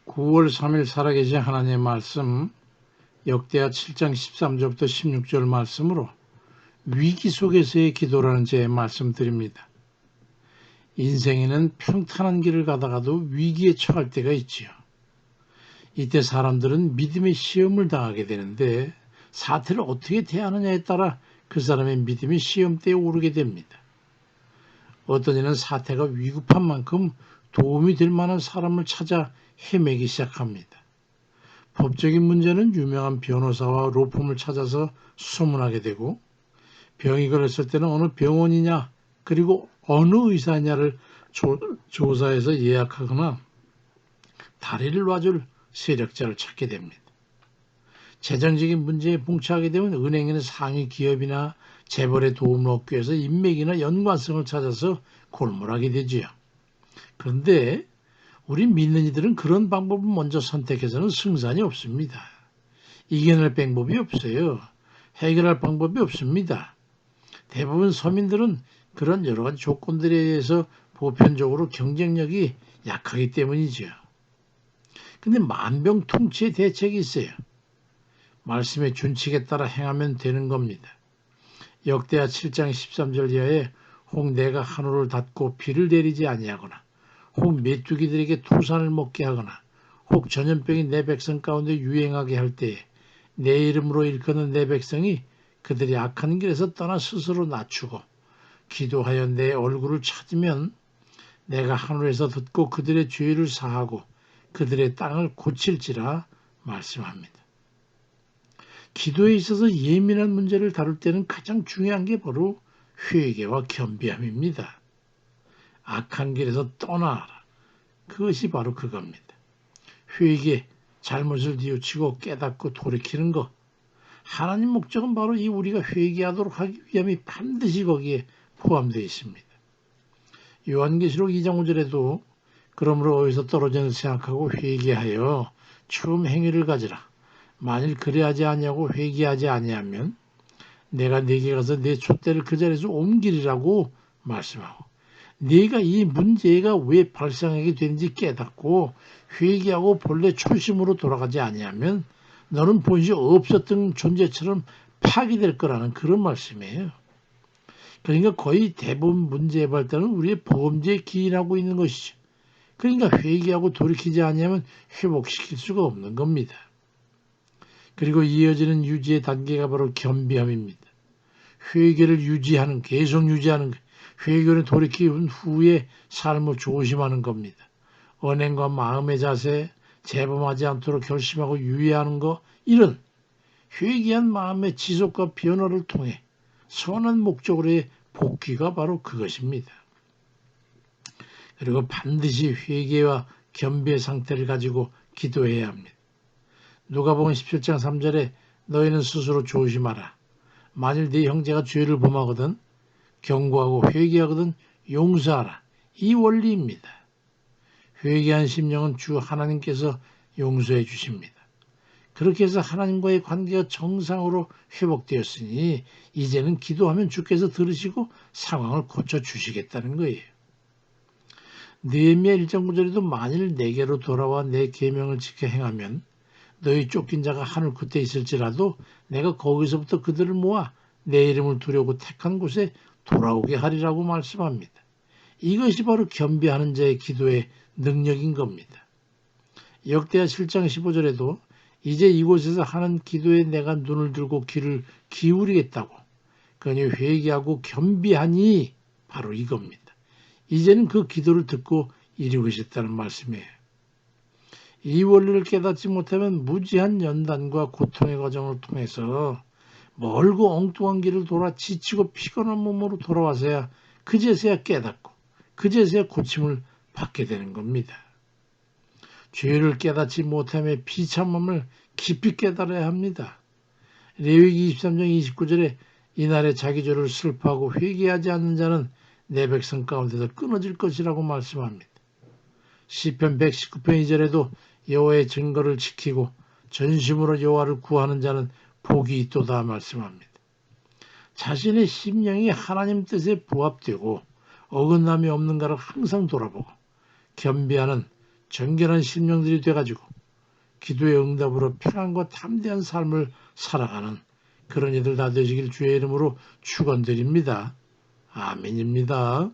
9월 3일 살아계신 하나님의 말씀 역대하 7장 13절부터 16절 말씀으로 위기 속에서의 기도라는 제 말씀드립니다. 인생에는 평탄한 길을 가다가도 위기에 처할 때가 있지요. 이때 사람들은 믿음의 시험을 당하게 되는데 사태를 어떻게 대하느냐에 따라 그 사람의 믿음이 시험대에 오르게 됩니다. 어떤 이는 사태가 위급한 만큼 도움이 될 만한 사람을 찾아 헤매기 시작합니다. 법적인 문제는 유명한 변호사와 로펌을 찾아서 소문하게 되고, 병이 걸렸을 때는 어느 병원이냐 그리고 어느 의사냐를 조사해서 예약하거나 다리를 놔줄 세력자를 찾게 됩니다. 재정적인 문제에 봉착하게 되면 은행에는 상위 기업이나 재벌의 도움을 얻기 위해서 인맥이나 연관성을 찾아서 골몰하게 되지요. 그런데 우리 믿는 이들은 그런 방법을 먼저 선택해서는 승산이 없습니다. 이겨낼 방법이 없어요. 해결할 방법이 없습니다. 대부분 서민들은 그런 여러 가지 조건들에 의해서 보편적으로 경쟁력이 약하기 때문이죠. 근데 만병통치의 대책이 있어요. 말씀의 준칙에 따라 행하면 되는 겁니다. 역대하 7장 13절 이하에 혹 내가 하늘을 닫고 비를 내리지 아니하거나 혹 메뚜기들에게 토산을 먹게 하거나 혹 전염병이 내 백성 가운데 유행하게 할 때에 내 이름으로 일컫는 내 백성이 그들이 악한 길에서 떠나 스스로 낮추고 기도하여 내 얼굴을 찾으면 내가 하늘에서 듣고 그들의 죄를 사하고 그들의 땅을 고칠지라 말씀합니다. 기도에 있어서 예민한 문제를 다룰 때는 가장 중요한 게 바로 회개와 겸비함입니다. 악한 길에서 떠나라. 그것이 바로 그겁니다. 회개, 잘못을 뉘우치고 깨닫고 돌이키는 것. 하나님 목적은 바로 이 우리가 회개하도록 하기 위함이 반드시 거기에 포함되어 있습니다. 요한계시록 2장 5절에도 그러므로 어디서 떨어졌는지 생각하고 회개하여 처음 행위를 가지라. 만일 그래하지 아니하고 회개하지 아니하면 내가 네게 가서 내 촛대를 그 자리에서 옮기리라고 말씀하고 네가 이 문제가 왜 발생하게 되는지 깨닫고 회개하고 본래 초심으로 돌아가지 아니하면 너는 본시 없었던 존재처럼 파괴될 거라는 그런 말씀이에요. 그러니까 거의 대부분 문제의 발달은 우리의 범죄에 기인하고 있는 것이죠. 그러니까 회개하고 돌이키지 아니하면 회복시킬 수가 없는 겁니다. 그리고 이어지는 유지의 단계가 바로 겸비함입니다. 회개를 유지하는, 계속 유지하는, 회개를 돌이킨 후에 삶을 조심하는 겁니다. 언행과 마음의 자세, 재범하지 않도록 결심하고 유의하는 것, 이런 회개한 마음의 지속과 변화를 통해 선한 목적으로의 복귀가 바로 그것입니다. 그리고 반드시 회개와 겸비의 상태를 가지고 기도해야 합니다. 누가복음 17장 3절에 너희는 스스로 조심하라. 만일 네 형제가 죄를 범하거든 경고하고 회개하거든 용서하라. 이 원리입니다. 회개한 심령은 주 하나님께서 용서해 주십니다. 그렇게 해서 하나님과의 관계가 정상으로 회복되었으니 이제는 기도하면 주께서 들으시고 상황을 고쳐주시겠다는 거예요. 느헤미야 1장 9절에도 만일 내게로 돌아와 내 계명을 지켜 행하면 너희 쫓긴 자가 하늘 끝에 있을지라도 내가 거기서부터 그들을 모아 내 이름을 두려고 택한 곳에 돌아오게 하리라고 말씀합니다. 이것이 바로 겸비하는 자의 기도의 능력인 겁니다. 역대하 7장 15절에도 이제 이곳에서 하는 기도에 내가 눈을 들고 귀를 기울이겠다고 그러니 회개하고 겸비하니 바로 이겁니다. 이제는 그 기도를 듣고 이루겠다는 말씀이에요. 이 원리를 깨닫지 못하면 무지한 연단과 고통의 과정을 통해서 멀고 엉뚱한 길을 돌아 지치고 피곤한 몸으로 돌아와서야 그제서야 깨닫고 그제서야 고침을 받게 되는 겁니다. 죄를 깨닫지 못함의 비참함을 깊이 깨달아야 합니다. 레위기 23장 29절에 이날에 자기 죄를 슬퍼하고 회개하지 않는 자는 내 백성 가운데서 끊어질 것이라고 말씀합니다. 시편 119편 2절에도 여호와의 증거를 지키고 전심으로 여호와를 구하는 자는 복이 있도다 말씀합니다. 자신의 심령이 하나님 뜻에 부합되고 어긋남이 없는가를 항상 돌아보고 겸비하는 정결한 심령들이 돼가지고 기도의 응답으로 평안과 담대한 삶을 살아가는 그런 이들 다 되시길 주의 이름으로 축원드립니다. 아멘입니다.